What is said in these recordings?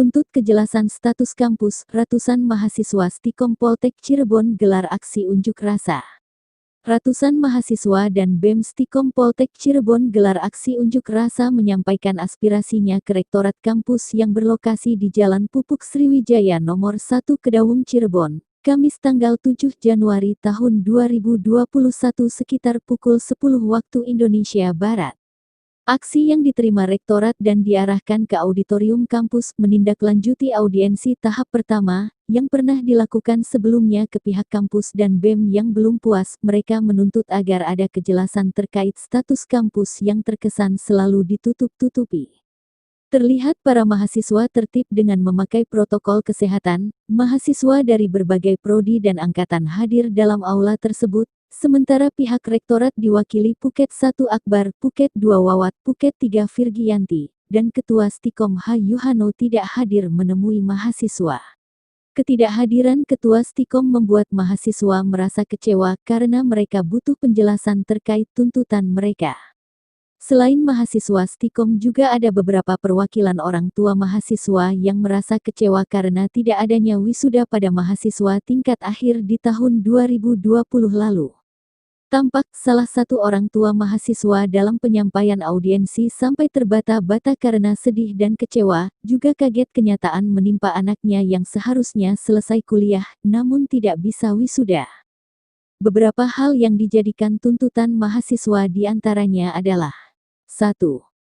Tuntut kejelasan status kampus, ratusan mahasiswa Stikom Poltek Cirebon gelar aksi unjuk rasa. Ratusan mahasiswa dan BEM Stikom Poltek Cirebon gelar aksi unjuk rasa menyampaikan aspirasinya ke Rektorat kampus yang berlokasi di Jalan Pupuk Sriwijaya nomor 1 Kedawung Cirebon, Kamis tanggal 7 Januari tahun 2021 sekitar pukul 10 waktu Indonesia Barat. Aksi yang diterima Rektorat dan diarahkan ke auditorium kampus menindaklanjuti audiensi tahap pertama, yang pernah dilakukan sebelumnya ke pihak kampus dan BEM yang belum puas. Mereka menuntut agar ada kejelasan terkait status kampus yang terkesan selalu ditutup-tutupi. Terlihat para mahasiswa tertib dengan memakai protokol kesehatan, mahasiswa dari berbagai prodi dan angkatan hadir dalam aula tersebut. Sementara pihak Rektorat diwakili Puket 1 Akbar, Puket 2 Wawat, Puket 3 Virgianti, dan Ketua Stikom H. Yuhano tidak hadir menemui mahasiswa. Ketidakhadiran Ketua Stikom membuat mahasiswa merasa kecewa karena mereka butuh penjelasan terkait tuntutan mereka. Selain mahasiswa Stikom juga ada beberapa perwakilan orang tua mahasiswa yang merasa kecewa karena tidak adanya wisuda pada mahasiswa tingkat akhir di tahun 2020 lalu. Tampak salah satu orang tua mahasiswa dalam penyampaian audiensi sampai terbata-bata karena sedih dan kecewa, juga kaget kenyataan menimpa anaknya yang seharusnya selesai kuliah, namun tidak bisa wisuda. Beberapa hal yang dijadikan tuntutan mahasiswa diantaranya adalah 1.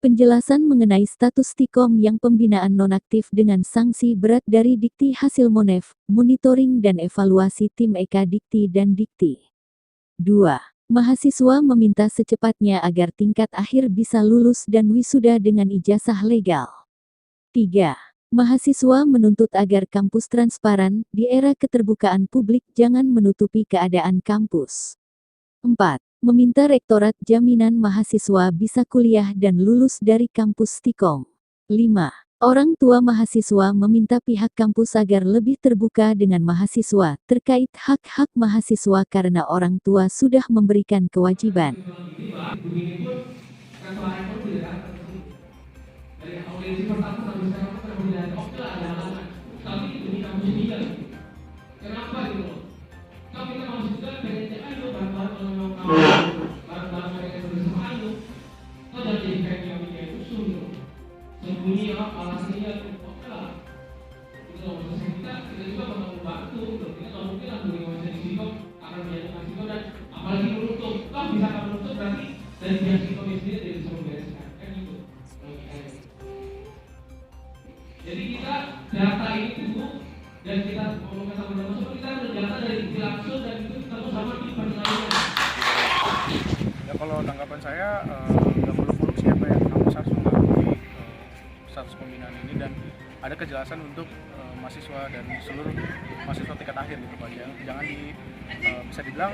Penjelasan mengenai status Stikom yang pembinaan nonaktif dengan sanksi berat dari Dikti hasil Monef, monitoring dan evaluasi tim Eka Dikti dan Dikti. 2. Mahasiswa meminta secepatnya agar tingkat akhir bisa lulus dan wisuda dengan ijazah legal. 3. Mahasiswa menuntut agar kampus transparan, di era keterbukaan publik jangan menutupi keadaan kampus. 4. Meminta Rektorat jaminan mahasiswa bisa kuliah dan lulus dari kampus Stikom. 5. Orang tua mahasiswa meminta pihak kampus agar lebih terbuka dengan mahasiswa terkait hak-hak mahasiswa karena orang tua sudah memberikan kewajiban. Jadi kita data ini dulu dan kita ngomongin sama-sama kita mendata dari langsung dan itu kita sama di pertanyaan. Ya kalau tanggapan saya nggak muluk-muluk siapa yang kamu harus mengakui status pembinaan ini dan ada kejelasan untuk mahasiswa dan seluruh mahasiswa tingkat akhir gitu Pak. Jangan bisa dibilang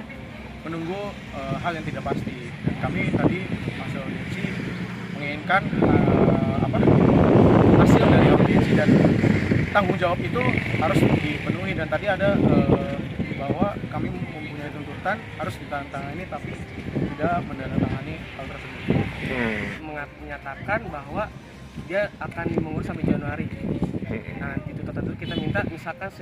menunggu hal yang tidak pasti. Dan kami tadi hasil audiensi menginginkan hasil dari audiensi dan tanggung jawab itu harus dipenuhi dan tadi ada bahwa kami mempunyai tuntutan harus ditandatangani tapi tidak menandatangani hal tersebut. Menyatakan bahwa dia akan mengurus sampai Januari. Nah itu tertentu kita minta misalkan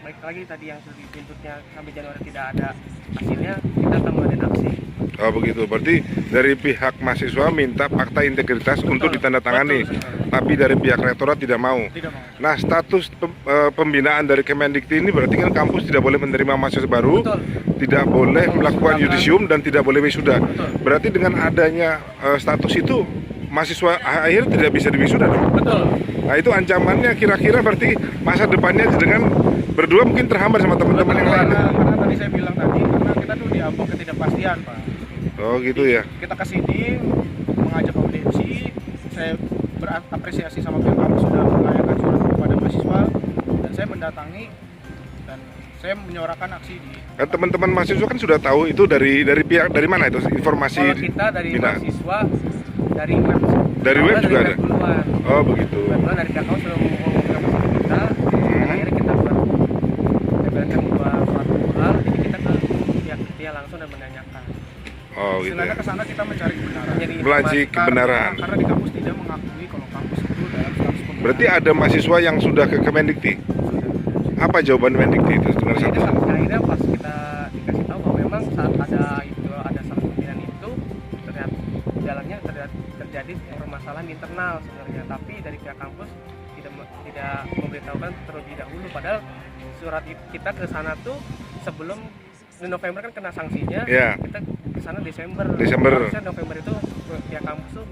baik lagi tadi yang sudah dituntutnya sampai Januari tidak ada hasilnya kita akan mengadakan aksi. Oh begitu, berarti dari pihak mahasiswa minta fakta integritas untuk ditandatangani, tapi dari pihak rektorat tidak mau. Nah status pembinaan dari Kemendikti ini berarti kan kampus tidak boleh menerima mahasiswa baru, tidak boleh melakukan yudisium dan tidak boleh wisuda. Berarti dengan adanya status itu mahasiswa akhir tidak bisa diwisuda dong? Betul. Nah itu ancamannya kira-kira berarti masa depannya dengan berdua mungkin terhambat sama teman-teman yang lain. Karena tadi saya bilang tadi, karena kita tuh diambang ketidakpastian Pak. Oh gitu ya. Kita kesini mengajak audiensi, saya berapresiasi sama pihak kampus sudah melayangkan surat kepada mahasiswa dan saya mendatangi dan saya menyuarakan aksi di. Teman-teman mahasiswa kan sudah tahu itu dari pihak dari mana itu informasi? Kalau kita dari mahasiswa dari web. Dari web juga ada. Oh begitu. Kebetulan dari pihak kampus sudah mengumumkan kita, dan akhirnya kita menyampaikan buat surat populer, jadi kita ke pihak dia langsung dan menanyakan. Oh gitu. Istilahnya ke sana kita mencari kebenaran. Mencari kebenaran. Karena di kampus tidak mengakui kalau kampus itu dalam status pembinaan. Berarti ada mahasiswa yang sudah ke Kemendikti. Apa jawaban Kemendikti itu sebenarnya? Jadi sampai akhirnya pas kita dikasih tahu bahwa memang saat ada salah pimpinan itu terlihat dalamnya terjadi permasalahan internal sebenarnya, tapi dari pihak kampus tidak memberitahukan terlebih dahulu, padahal surat kita ke sana tuh sebelum November kan kena sanksinya, kita ke sana Desember. Harusnya November itu pihak kampus tuh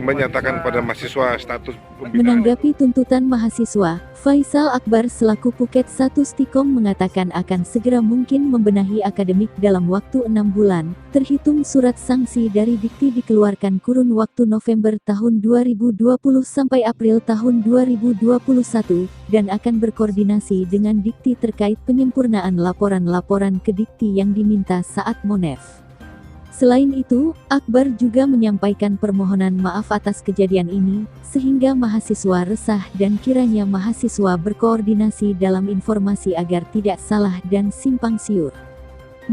menyatakan pada mahasiswa status pembinaan. Menanggapi tuntutan mahasiswa, Faisal Akbar selaku Puket 1 Stikom mengatakan akan segera mungkin membenahi akademik dalam waktu 6 bulan, terhitung surat sanksi dari Dikti dikeluarkan kurun waktu November tahun 2020 sampai April tahun 2021, dan akan berkoordinasi dengan Dikti terkait penyempurnaan laporan-laporan ke Dikti yang diminta saat Monef. Selain itu, Akbar juga menyampaikan permohonan maaf atas kejadian ini, sehingga mahasiswa resah dan kiranya mahasiswa berkoordinasi dalam informasi agar tidak salah dan simpang siur.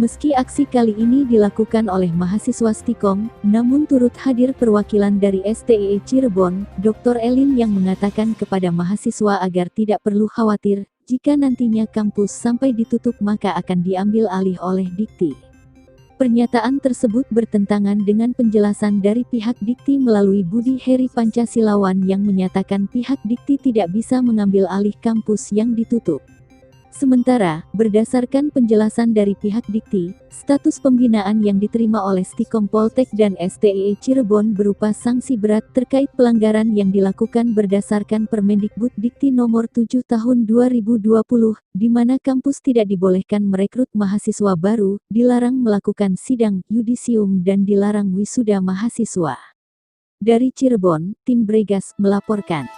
Meski aksi kali ini dilakukan oleh mahasiswa Stikom, namun turut hadir perwakilan dari STEE Cirebon, Dr. Elin yang mengatakan kepada mahasiswa agar tidak perlu khawatir, jika nantinya kampus sampai ditutup maka akan diambil alih oleh Dikti. Pernyataan tersebut bertentangan dengan penjelasan dari pihak Dikti melalui Budi Heri Pancasilawan yang menyatakan pihak Dikti tidak bisa mengambil alih kampus yang ditutup. Sementara, berdasarkan penjelasan dari pihak Dikti, status pembinaan yang diterima oleh Stikom Poltek dan STEE Cirebon berupa sanksi berat terkait pelanggaran yang dilakukan berdasarkan Permendikbud Dikti Nomor 7 Tahun 2020, di mana kampus tidak dibolehkan merekrut mahasiswa baru, dilarang melakukan sidang yudisium dan dilarang wisuda mahasiswa. Dari Cirebon, tim Bregas melaporkan.